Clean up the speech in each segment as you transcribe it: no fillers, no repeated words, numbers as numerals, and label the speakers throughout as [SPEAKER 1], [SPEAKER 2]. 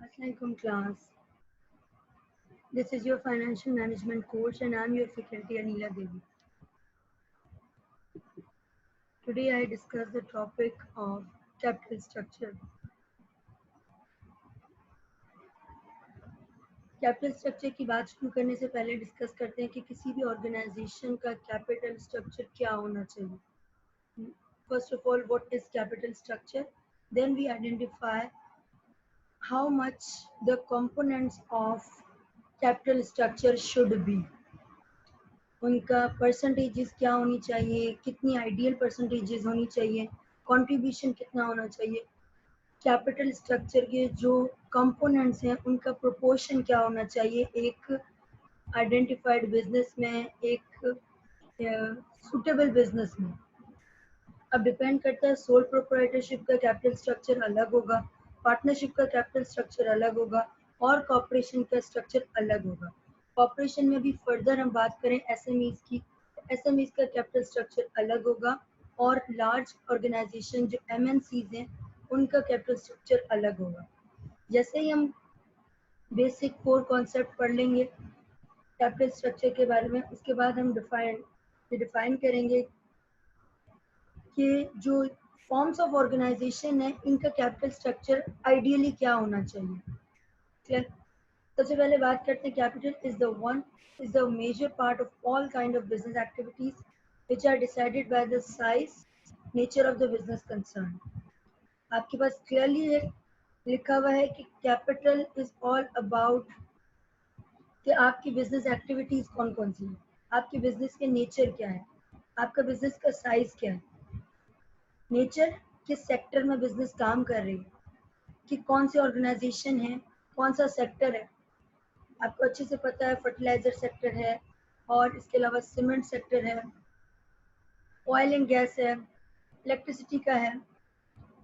[SPEAKER 1] Assalamualaikum class. This is your financial management coach and I'm your faculty Anila Devi. Today I discuss the topic of capital structure. Capital structure की बात शुरू करने से पहले discuss करते हैं कि किसी भी ऑर्गेनाइजेशन का कैपिटल स्ट्रक्चर क्या होना चाहिए. First of all, what is capital structure? Then we identify how much the components of capital structure should be. उनका परसेंटेजेस क्या होनी चाहिए, कितनी आइडियल परसेंटेजेस होनी चाहिए, कंट्रीब्यूशन कितना होना चाहिए, कैपिटल स्ट्रक्चर के जो कंपोनेंट्स हैं उनका प्रोपोर्शन क्या होना चाहिए एक आइडेंटिफाइड बिजनेस में, एक सूटेबल बिजनेस में. अब डिपेंड करता है, सोल प्रोप्राइटरशिप का कैपिटल स्ट्रक्चर अलग होगा, पार्टनरशिप का कैपिटल स्ट्रक्चर अलग होगा और कॉर्पोरेशन का स्ट्रक्चर अलग होगा. कॉर्पोरेशन में भी फर्दर हम बात करें एसएमईज की, एसएमईज का कैपिटल स्ट्रक्चर अलग होगा और लार्ज ऑर्गेनाइजेशन जो एमएनसीज हैं उनका कैपिटल स्ट्रक्चर अलग होगा. जैसे ही हम बेसिक कोर कॉन्सेप्ट पढ़ लेंगे कैपिटल स्ट्रक्चर के बारे में, उसके बाद हम डिफाइन करेंगे कि जो फॉर्म्स ऑफ ऑर्गेनाइजेशन है इनका कैपिटल स्ट्रक्चर आइडियली क्या होना चाहिए. क्लियर. सबसे पहले बात करते हैं capital is the major part of all kind of business activities which are decided by the size, nature of the business concerned. आपके पास क्लियरली लिखा हुआ है कि कैपिटल इज ऑल अबाउट कि आपकी बिजनेस एक्टिविटीज कौन कौन सी है, आपके बिजनेस के नेचर क्या है, आपका बिजनेस का साइज क्या है, नेचर किस सेक्टर में बिजनेस काम कर रही है, कि कौन सी ऑर्गेनाइजेशन है, कौन सा सेक्टर है. आपको अच्छे से पता है फर्टिलाइजर सेक्टर है और इसके अलावा सीमेंट सेक्टर है, ऑयल एंड गैस है, इलेक्ट्रिसिटी का है.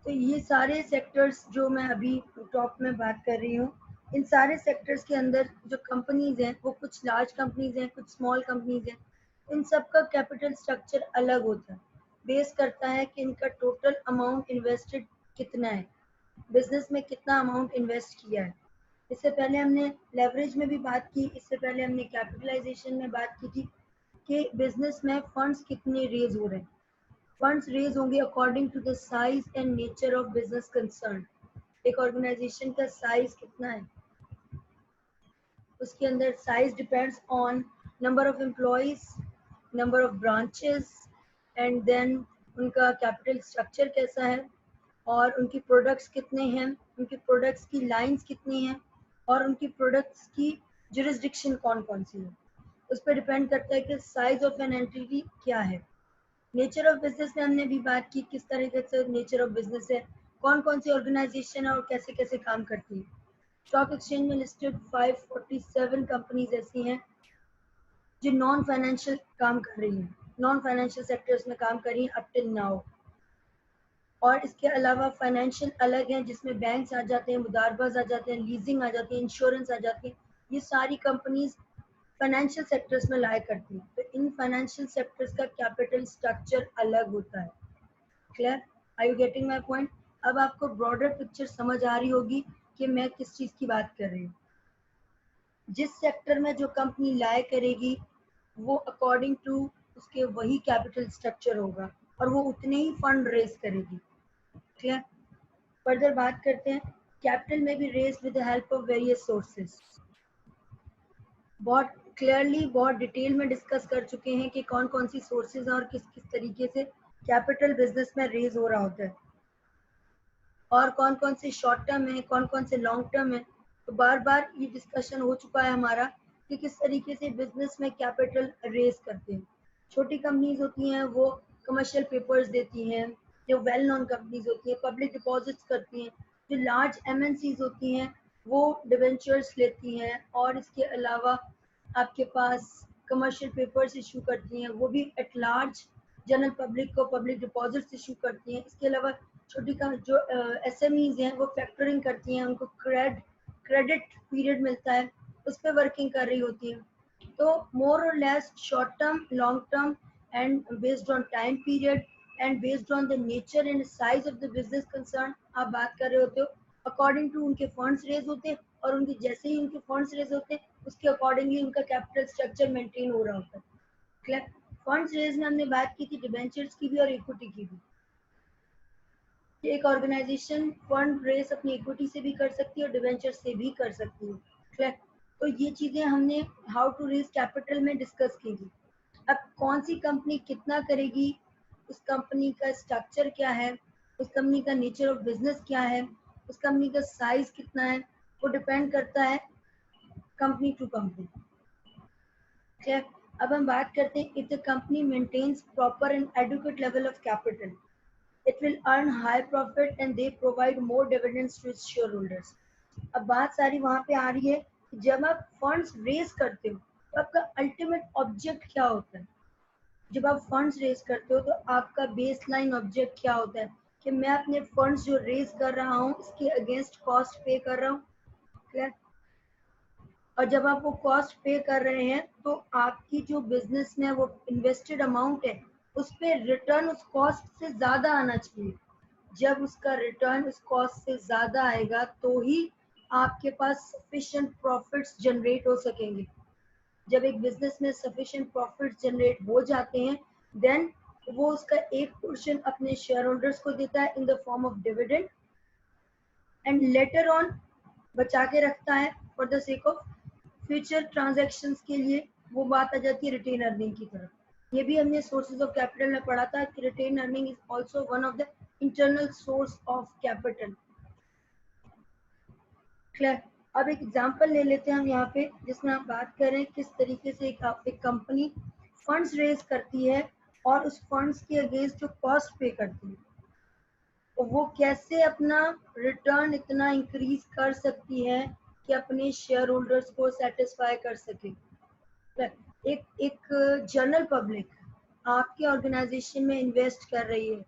[SPEAKER 1] तो ये सारे सेक्टर्स जो मैं अभी टॉप में बात कर रही हूँ, इन सारे सेक्टर्स के अंदर जो कंपनीज हैं वो कुछ लार्ज कंपनीज हैं, कुछ स्मॉल कंपनीज हैं. इन सब का कैपिटल स्ट्रक्चर अलग होता है, बेस करता है कि इनका टोटल अमाउंट इन्वेस्टेड कितना है, बिजनेस में कितना अमाउंट इन्वेस्ट किया है. इससे पहले हमने लेवरेज में भी बात की, इससे पहले हमने कैपिटलाइजेशन में बात की थी कि बिजनेस में फंड्स कितने रेज हो रहे हैं. फंड्स रेज होंगे according to the size and nature of business concern. एक ऑर्गेनाइजेशन का साइज कितना है, उसके अंदर size depends on number of employees, number of branches and then उनका कैपिटल स्ट्रक्चर कैसा है और उनकी प्रोडक्ट्स कितने हैं, उनकी प्रोडक्ट्स की लाइंस कितनी हैं और उनकी प्रोडक्ट्स की जुरिस्डिक्शन कौन कौन सी है. उस पर डिपेंड करता है कि साइज ऑफ एन एंटिटी क्या है. नेचर ऑफ बिजनेस में हमने भी बात की किस तरीके से नेचर ऑफ बिजनेस है, कौन कौन सी ऑर्गेनाइजेशन है और कैसे कैसे काम करती है. स्टॉक एक्सचेंज में लिस्टेड 547 कंपनीज ऐसी हैं जो नॉन फाइनेंशियल काम कर रही हैं, नॉन फाइनेंशियल सेक्टर्स में काम कर रही हैं अप टिल नाउ. और इसके अलावा फाइनेंशियल अलग हैं जिसमें बैंक्स आ जाते हैं, मुदारबाज आ जाते हैं, लीजिंग आ जाती है, इंश्योरेंस आ जाती है. ये सारी कंपनीज फाइनेंशियल सेक्टर्स में लाया करती हैं. तो इन फाइनेंशियल सेक्टर्स का कैपिटल स्ट्रक्चर अलग होता है. Clear? Are you getting my point? अब आपको ब्रॉडर पिक्चर समझ आ रही होगी कि मैं किस चीज की बात कर रही हूँ. जिस सेक्टर में जो कंपनी लाया करेगी वो अकॉर्डिंग टू उसके वही कैपिटल स्ट्रक्चर होगा और वो उतने ही फंड रेज करेगी. क्लियर? फर्दर बात करते हैं. कैपिटल में भी raise with the help of various sources. बहुत क्लियरली बहुत डिटेल में डिस्कस कर चुके हैं कि कौन कौन सी सोर्सेज हैं और किस किस तरीके से कैपिटल बिजनेस में रेज हो रहा होता है और कौन कौन से शॉर्ट टर्म है, कौन कौन से लॉन्ग टर्म है. तो बार बार ये डिस्कशन हो चुका है हमारा कि किस तरीके से बिजनेस में कैपिटल रेज करते हैं. छोटी कंपनीज होती हैं वो कमर्शियल पेपर्स देती हैं, जो वेल नोन कंपनीज होती हैं पब्लिक डिपॉजिट्स करती हैं, जो लार्ज एमएनसीज होती हैं वो डिवेंचर्स लेती हैं और इसके अलावा आपके पास कमर्शियल पेपर्स इशू करती हैं, वो भी एट लार्ज जनरल पब्लिक को पब्लिक डिपॉजिट्स इशू करती हैं. इसके अलावा छोटी का जो एसएमईज हैं वो फैक्टरिंग करती हैं, उनको क्रेडिट पीरियड मिलता है, उस पर वर्किंग कर रही होती हैं. तो मोर और less short term, long term and based on time period and based on the nature and size of the business concern आप बात कर रहे होते हो अकॉर्डिंग टू उनके फंड्स रेज होते हैं, और उनके जैसे ही उनके फंड्स रेज होते हैं उसके अकॉर्डिंगली उनका कैपिटल स्ट्रक्चर मेंटेन हो रहा होता है। क्लियर? फंड्स रेज में हमने बात की थी डिबेंचर्स की भी और इक्विटी की भी। एक ऑर्गेनाइजेशन फंड रेस अपनी इक्विटी से भी कर सकती है और डिवेंचर से भी कर सकती है। क्लियर? तो ये चीजें हमने हाउ टू रेज कैपिटल में डिस्कस की थी। अब कौन सी कंपनी कितना करेगी, उस कंपनी का स्ट्रक्चर क्या है, उस कंपनी का नेचर ऑफ बिजनेस क्या है, उस कंपनी का साइज कितना है, वो डिपेंड करता है कंपनी टू कंपनी। क्लियर? अब हम बात करते हैं if the company maintains proper and adequate level of capital, it will earn high profit and they provide more dividends to its shareholders. अब बात सारी वहां पे आ रही है कि जब आप फंड्स रेज करते हो तो आपका अल्टीमेट ऑब्जेक्ट क्या होता है। जब आप फंड्स रेज करते हो तो आपका बेस लाइन ऑब्जेक्ट क्या होता है कि मैं अपने फंड्स जो रेज कर रहा हूँ इसके अगेंस्ट कॉस्ट पे कर रहा हूँ। क्लियर? और जब आप वो कॉस्ट पे कर रहे हैं तो आपकी जो बिजनेस में वो इन्वेस्टेड अमाउंट है उस पर रिटर्न उस कॉस्ट से ज्यादा आना चाहिए। जब उसका रिटर्न उस कॉस्ट से ज्यादा आएगा तो ही आपके पास सफिशिएंट प्रॉफिट्स जनरेट हो सकेंगे। जब एक बिजनेस में सफिशिएंट प्रॉफिट्स जनरेट हो जाते हैं देन वो उसका एक पोर्शन अपने शेयर होल्डर्स को देता है in the form of dividend and later on बचा के रखता है for the sake of future transactions के लिए। वो बात आ जाती है रिटेन अर्निंग की तरफ। ये भी हमने सोर्सेज ऑफ कैपिटल में पढ़ा था कि retain earning is also one of the internal source of capital. Clear? अब एक एग्जांपल ले लेते हैं हम यहाँ पे जिसमें आप बात करें किस तरीके से एक कंपनी फंड्स रेज करती है और उस फंड्स के अगेंस्ट जो कॉस्ट पे करती है तो वो कैसे अपना रिटर्न इतना इंक्रीज कर सकती है कि अपने शेयर होल्डर्स को सेटिस्फाई कर सके। एक जनरल पब्लिक आपके ऑर्गेनाइजेशन में इन्वेस्ट कर रही है,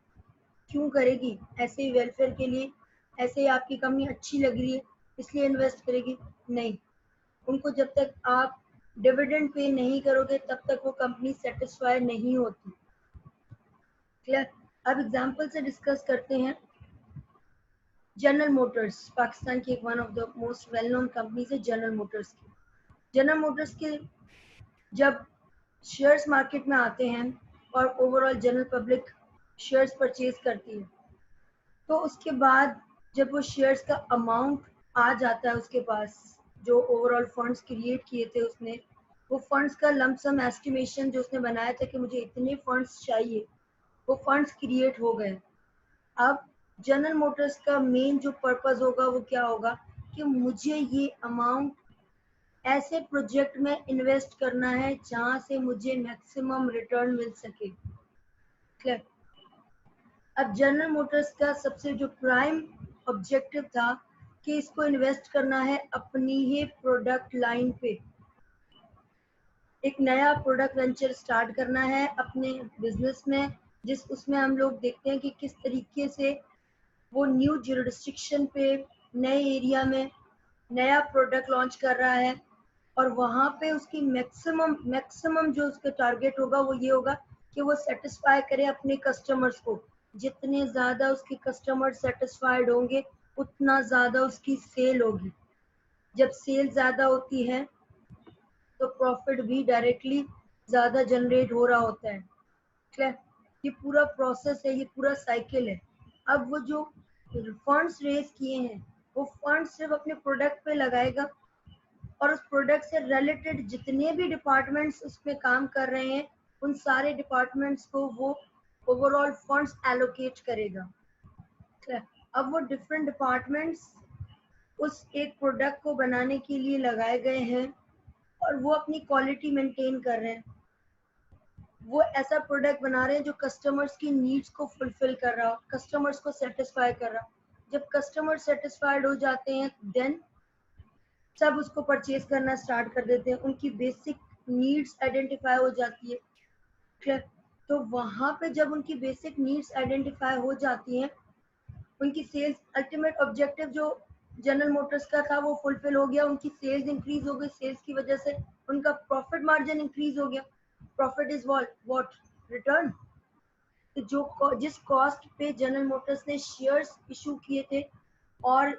[SPEAKER 1] क्यों करेगी? ऐसे ही वेलफेयर के लिए, ऐसे ही आपकी कंपनी अच्छी लग रही है इसलिए इन्वेस्ट करेगी? नहीं, उनको जब तक आप डिविडेंड पे नहीं करोगे तब तक वो कंपनी सेटिस्फाई नहीं होती। क्लियर? अब एग्जांपल से डिस्कस करते हैं। जनरल मोटर्स पाकिस्तान की एक one of the most well known companies है जनरल मोटर्स की। जनरल मोटर्स के जब शेयर्स मार्केट में आते हैं और overall general public shares purchase करती है तो उसके बाद जब वो शेयर्स का अमाउंट आ जाता है उसके पास, जो ओवरऑल फंड्स क्रिएट किए थे उसने, वो फंड्स का लमसम एस्टिमेशन जो उसने बनाया था कि मुझे इतने फंड्स चाहिए, वो फंड्स क्रिएट हो गए। अब जनरल मोटर्स का मेन जो पर्पस होगा वो क्या होगा कि मुझे ये अमाउंट ऐसे प्रोजेक्ट में इन्वेस्ट करना है जहां से मुझे मैक्सिमम रिटर्न मिल सके। क्लियर? अब जनरल मोटर्स का सबसे जो प्राइम ऑब्जेक्टिव था कि इसको इन्वेस्ट करना है अपनी ही प्रोडक्ट लाइन पे, एक नया प्रोडक्ट वेंचर स्टार्ट करना है अपने बिजनेस में, जिस उसमें हम लोग देखते हैं कि किस तरीके से वो न्यू जुरिडिक्शन पे नए एरिया में नया प्रोडक्ट लॉन्च कर रहा है और वहां पे उसकी मैक्सिमम जो उसका टारगेट होगा वो ये होगा कि वो सेटिस्फाई करे अपने कस्टमर्स को। जितने ज्यादा उसके कस्टमर सेटिस्फाइड होंगे उतना ज्यादा उसकी सेल होगी। जब सेल ज्यादा होती है तो प्रॉफिट भी डायरेक्टली ज्यादा जनरेट हो रहा होता है। क्लियर? ये पूरा प्रोसेस है, ये पूरा साइकिल है। अब वो जो फंड्स रेज किए हैं वो फंड्स सिर्फ अपने प्रोडक्ट पे लगाएगा और उस प्रोडक्ट से रिलेटेड जितने भी डिपार्टमेंट्स उसमें काम कर रहे हैं उन सारे डिपार्टमेंट्स को वो ओवरऑल फंड्स एलोकेट करेगा। अब वो डिफरेंट डिपार्टमेंट्स उस एक प्रोडक्ट को बनाने के लिए लगाए गए हैं और वो अपनी क्वालिटी मेंटेन कर रहे हैं। वो ऐसा प्रोडक्ट बना रहे हैं जो कस्टमर्स की नीड्स को फुलफिल कर रहा हो, कस्टमर्स को सेटिस्फाई कर रहा हो। जब कस्टमर सेटिस्फाइड हो जाते हैं देन सब उसको परचेज करना स्टार्ट कर देते हैं, उनकी बेसिक नीड्स आइडेंटिफाई हो जाती है। क्लियर? तो वहां पे जब उनकी बेसिक नीड्स आइडेंटिफाई हो जाती हैं, उनकी सेल्स अल्टीमेट ऑब्जेक्टिव जो जनरल मोटर्स का था वो फुलफिल हो गया, उनकी सेल्स इंक्रीज हो गई, सेल्स की वजह से उनका प्रॉफिट मार्जिन इंक्रीज हो गया। Profit is what? रिटर्न। तो जो जिस कॉस्ट पे जनरल मोटर्स ने शेयर्स इशू किए थे और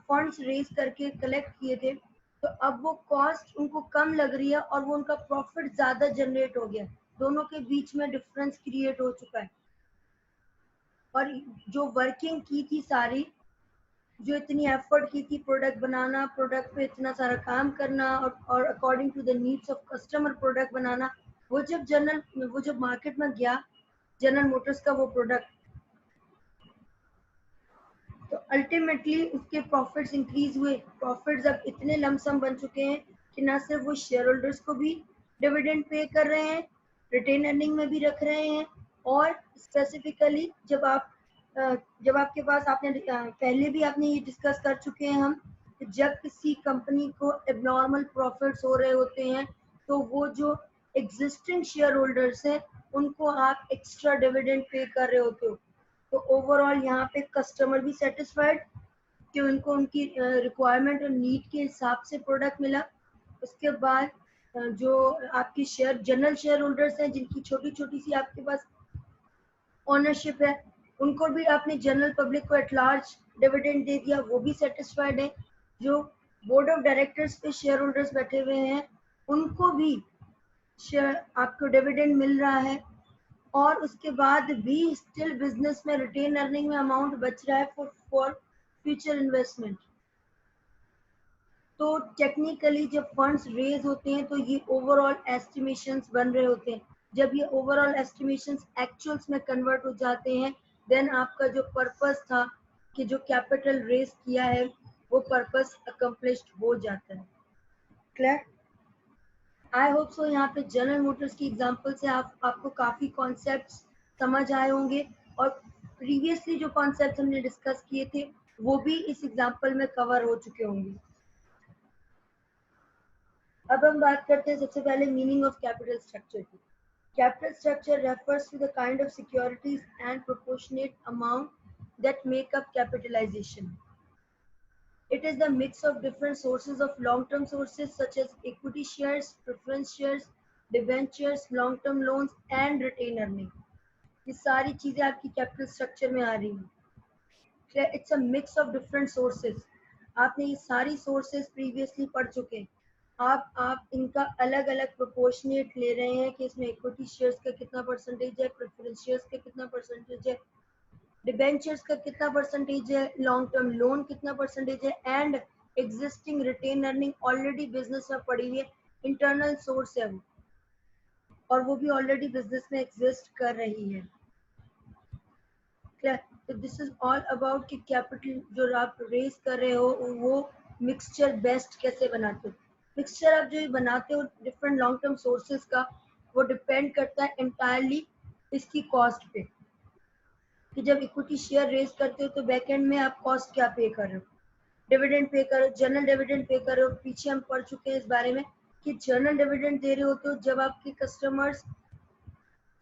[SPEAKER 1] फंड्स रेज करके कलेक्ट किए थे, तो अब वो कॉस्ट उनको कम लग रही है और वो उनका प्रॉफिट ज्यादा जनरेट हो गया, दोनों के बीच में डिफरेंस क्रिएट हो चुका है। और जो वर्किंग की थी सारी, जो इतनी एफर्ट की थी प्रोडक्ट बनाना, प्रोडक्ट पे इतना सारा काम करना और according to the needs of customer product बनाना, वो जब मार्केट में गया जनरल मोटर्स का वो प्रोडक्ट, तो अल्टीमेटली उसके प्रॉफिट्स इंक्रीज हुए। प्रॉफिट्स अब इतने लमसम बन चुके हैं कि ना सिर्फ वो शेयर होल्डर्स को भी डिविडेंड पे कर रहे हैं, रिटेन अर्निंग में भी रख रहे हैं, और स्पेसिफिकली जब आपके पास पहले भी आपने ये डिस्कस कर चुके हैं हम कि जब किसी कंपनी को एबनॉर्मल प्रॉफिट्स हो रहे होते हैं तो वो जो एग्जिस्टिंग शेयर होल्डर्स हैं उनको आप एक्स्ट्रा डिविडेंड पे कर रहे होते हो। तो ओवरऑल यहाँ पे कस्टमर भी सेटिस्फाइड कि उनको उनकी रिक्वायरमेंट और नीड के हिसाब से प्रोडक्ट मिला। उसके बाद जो आपकी जनरल शेयर होल्डर्स हैं जिनकी छोटी छोटी सी आपके पास ओनरशिप है, उनको भी आपने जनरल पब्लिक को एट लार्ज डिविडेंड दे दिया, वो भी सेटिस्फाइड है। जो बोर्ड ऑफ डायरेक्टर्स पे शेयर होल्डर्स बैठे हुए हैं उनको भी शेयर आपको डिविडेंड मिल रहा है, और उसके बाद भी स्टिल बिजनेस में रिटेन अर्निंग में अमाउंट बच रहा है फॉर फ्यूचर इन्वेस्टमेंट। तो टेक्निकली जब फंड्स रेज होते हैं तो ये ओवरऑल एस्टिमेशंस बन रहे होते हैं। जब ये ओवरऑल एस्टिमेशंस एक्चुअल्स में कन्वर्ट हो जाते हैं, देन आपका जो पर्पस था कि जो कैपिटल रेज किया है वो पर्पस अकम्प्लिश्ड हो जाता है। क्लियर? आई होप सो यहाँ पे जनरल मोटर्स की एग्जांपल से आपको काफी कॉन्सेप्ट्स समझ आए होंगे, और प्रीवियसली जो कॉन्सेप्ट्स हमने डिस्कस किए थे वो भी इस एग्जांपल में कवर हो चुके होंगे। अब हम बात करते हैं सबसे पहले मीनिंग ऑफ कैपिटल स्ट्रक्चर की। Capital structure refers to the kind of securities and proportionate amount that make up capitalisation. It is the mix of different sources of long-term sources such as equity shares, preference shares, debentures, long-term loans and retain earning. ये सारी चीजें आपकी capital structure में आ रही हैं। It's a mix of different sources. आपने ये सारी सोर्सेज प्रीवियसली पढ़ चुके हैं। आप इनका अलग अलग प्रोपोर्शनेट ले रहे हैं कि इसमें इक्विटी शेयर्स का कितना परसेंटेज है, प्रेफरेंस शेयर्स का कितना परसेंटेज है, डिबेंचर्स का कितना परसेंटेज है, लॉन्ग टर्म लोन कितना परसेंटेज है, and existing retain earning already business में पड़ी हुई है, इंटरनल सोर्स है वो, और वो भी ऑलरेडी बिजनेस में एग्जिस्ट कर रही है। तो दिस इज ऑल अबाउट कि कैपिटल जो आप रेज कर रहे हो वो मिक्सचर बेस्ट कैसे बनाते हो। मिक्सचर आप जो बनाते हो डिफरेंट लॉन्ग टर्म सोर्सेज का, वो डिपेंड करता है एंटायरली इसकी कॉस्ट पे, कि जब इक्विटी शेयर रेज करते हो तो बैक एंड में आप कॉस्ट क्या पे कर रहे हो, डिविडेंड पे कर रहे हो, जनरल डिविडेंड पे कर रहे हो। पीछे हम पढ़ चुके हैं इस बारे में कि जनरल डिविडेंड दे रहे होते हो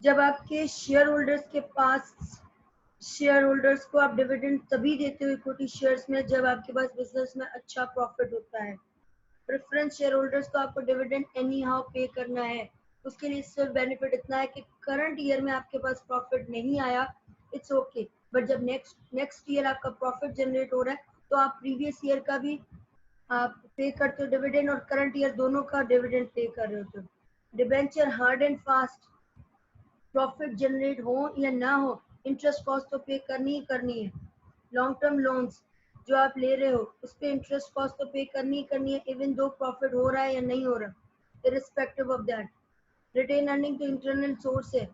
[SPEAKER 1] जब आपके शेयर होल्डर्स के पास, शेयर होल्डर्स को आप डिविडेंड तभी देते हो इक्विटी शेयर्स में जब आपके पास बिजनेस में अच्छा प्रॉफिट होता है। प्रेफरेंस शेयर होल्डर्स को आपको डिविडेंड एनी हाउ पे करना है, उसके लिए सिर्फ बेनिफिट इतना है कि करंट ईयर में आपके पास प्रॉफिट नहीं आया, इट्स ओके, बट जब नेक्स्ट ईयर आपका प्रॉफिट जनरेट हो रहा है तो आप प्रीवियस ईयर का भी आप पे करते हो डिविडेंड, और करंट ईयर दोनों का डिविडेंड पे कर रहे हो। Debenture hard and fast, profit generate हो या ना हो इंटरेस्ट कॉस्ट तो पे करनी ही करनी है। लॉन्ग टर्म लोन्स जो आप ले रहे हो उस पर इंटरेस्ट कॉस्ट तो पे करनी ही करनी है, इवन दो प्रॉफिट हो रहा है या नहीं हो रहा, irrespective of that. Retain earning तो इंटरनल सोर्स है।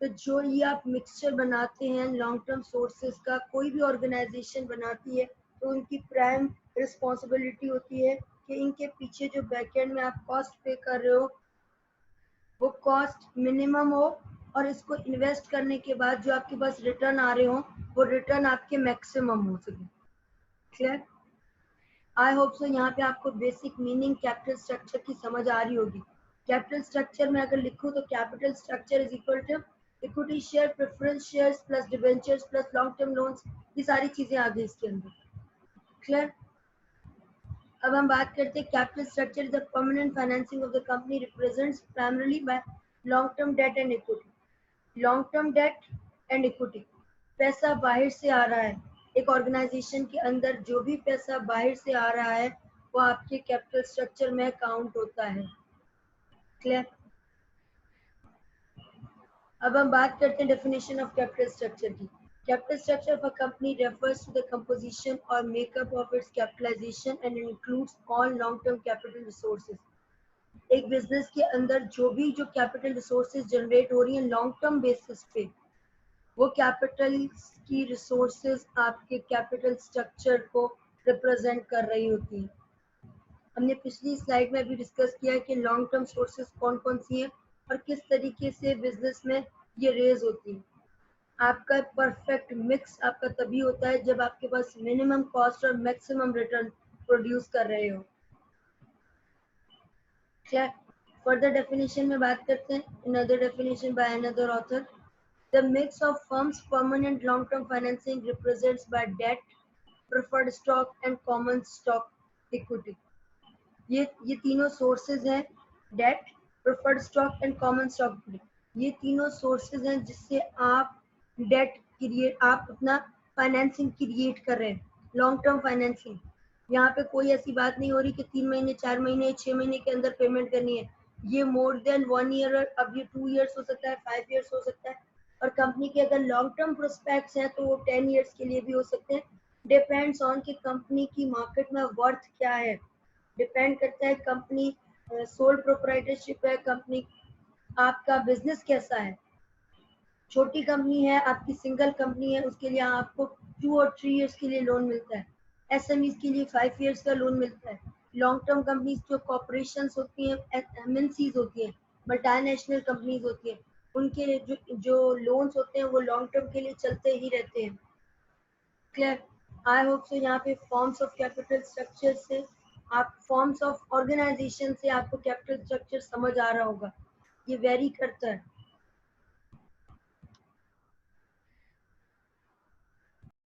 [SPEAKER 1] तो जो ये आप मिक्सचर बनाते हैं लॉन्ग टर्म सोर्सेज का, कोई भी ऑर्गेनाइजेशन बनाती है तो उनकी प्राइम रिस्पॉन्सिबिलिटी होती है कि इनके पीछे जो बैकएंड में आप कॉस्ट पे कर रहे हो वो कॉस्ट मिनिमम हो, और इसको इन्वेस्ट करने के बाद जो आपके पास रिटर्न आ रहे हो वो रिटर्न आपके मैक्सिमम हो सके। क्लियर? आई होप सो यहाँ पे आपको बेसिक मीनिंग कैपिटल स्ट्रक्चर की समझ आ रही होगी। कैपिटल स्ट्रक्चर में अगर लिखूं तो capital structure is equal to equity share, preference shares plus debentures plus long term loans, ये सारी चीजें आ गई इसके अंदर। क्लियर? अब हम बात करते हैं capital structure is the permanent financing of the company represents primarily by long term debt and equity. Long term debt and equity, पैसा बाहर से आ रहा है, एक ऑर्गेनाइजेशन के अंदर जो भी पैसा बाहर से आ रहा है वो आपके कैपिटल स्ट्रक्चर में काउंट होता है। क्लियर? अब हम बात करते हैं डेफिनेशन ऑफ कैपिटल स्ट्रक्चर की। Capital structure of a company refers to the composition और makeup of its capitalisation and includes all long term capital resources. एक बिजनेस के अंदर जो कैपिटल रिसोर्सेज जनरेट हो रही हैं लॉन्ग टर्म बेसिस पे, वो कैपिटल की रिसोर्सेज आपके कैपिटल स्ट्रक्चर को रिप्रेजेंट कर रही होती हैं। हमने पिछली स्लाइड में भी डिस्कस किया कि लॉन्ग टर्म सोर्सेज कौन कौन सी हैं और किस तरीके से बिजनेस में ये रेज होती है। आपका परफेक्ट मिक्स आपका तभी होता है जब आपके पास मिनिमम कॉस्ट और मैक्सिमम रिटर्न प्रोड्यूस कर रहे हो। क्या फर्दर डेफिनेशन में बात करते हैं? Another definition by another author, the mix of firms permanent long term financing represents by debt, preferred stock and common stock equity. ये तीनों सोर्सेज हैं, debt, preferred stock and common stock. ये तीनों sources हैं जिससे आप डेट क्रिएट, आप अपना फाइनेंसिंग क्रिएट कर रहे हैं, लॉन्ग टर्म फाइनेंसिंग। यहाँ पे कोई ऐसी बात नहीं हो रही कि 3 महीने 4 महीने 6 महीने के अंदर पेमेंट करनी है। ये मोर देन 1 ईयर, अब ये 2 ईयर्स हो सकता है, 5 ईयर्स हो सकता है, और कंपनी के अगर लॉन्ग टर्म प्रोस्पेक्ट्स हैं तो वो 10 ईयर्स के लिए भी हो सकते हैं। डिपेंड्स ऑन कि कंपनी की मार्केट में वर्थ क्या है, डिपेंड करता है कंपनी सोल प्रोप्राइटरशिप है, कंपनी आपका बिजनेस कैसा है। छोटी कंपनी है, आपकी सिंगल कंपनी है, उसके लिए आपको 2 और 3 इयर्स के लिए लोन मिलता है। एसएमईज के लिए 5 इयर्स का लोन मिलता है। लॉन्ग टर्म कंपनीज जो कॉर्पोरेशंस होती हैं, एमएनसीज होती हैं, मल्टीनेशनल कंपनीज होती हैं, उनके जो लोन्स होते हैं वो लॉन्ग टर्म के लिए चलते ही रहते हैं। क्लियर? आई होप सो यहाँ पे फॉर्म्स ऑफ कैपिटल स्ट्रक्चर से आप फॉर्म्स ऑफ ऑर्गेनाइजेशन से आपको कैपिटल स्ट्रक्चर समझ आ रहा होगा। ये वेरी करता है,